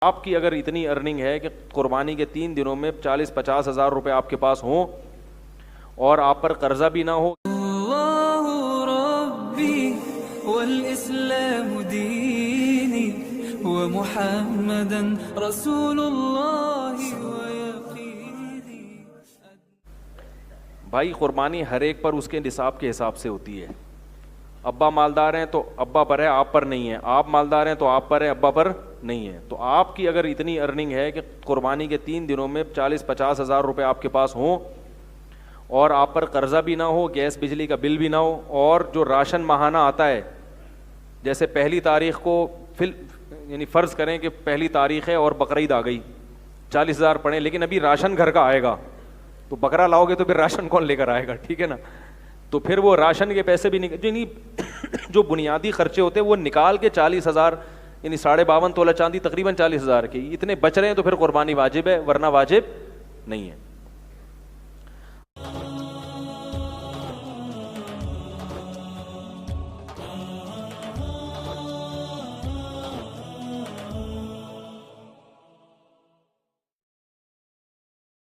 آپ کی اگر اتنی ارننگ ہے کہ قربانی کے 3 دنوں میں 40-50 ہزار روپے آپ کے پاس ہوں اور آپ پر قرضہ بھی نہ ہو. اللہ ربی والاسلام دینی ومحمدا رسول اللہ ویقینی. بھائی قربانی ہر ایک پر اس کے نصاب کے حساب سے ہوتی ہے. ابا مالدار ہیں تو ابا پر ہے, آپ پر نہیں ہے. آپ مالدار ہیں تو آپ پر ہے, ابا پر نہیں ہے. تو آپ کی اگر اتنی ارننگ ہے کہ قربانی کے 3 دنوں میں 40-50 ہزار روپے آپ کے پاس ہوں اور آپ پر قرضہ بھی نہ ہو, گیس بجلی کا بل بھی نہ ہو, اور جو راشن ماہانہ آتا ہے, جیسے 1 تاریخ کو یعنی فرض کریں کہ 1 تاریخ ہے اور بقرعید آ گئی, 40,000 پڑے, لیکن ابھی راشن گھر کا آئے گا, تو بکرا لاؤ گے تو پھر راشن کون لے کر آئے گا, ٹھیک ہے نا. تو پھر وہ راشن کے پیسے بھی جو بنیادی خرچے ہوتے ہیں وہ نکال کے 40,000 یعنی 52.5 تولہ چاندی تقریباً 40,000 کی اتنے بچ رہے ہیں, تو پھر قربانی واجب ہے, ورنہ واجب نہیں ہے.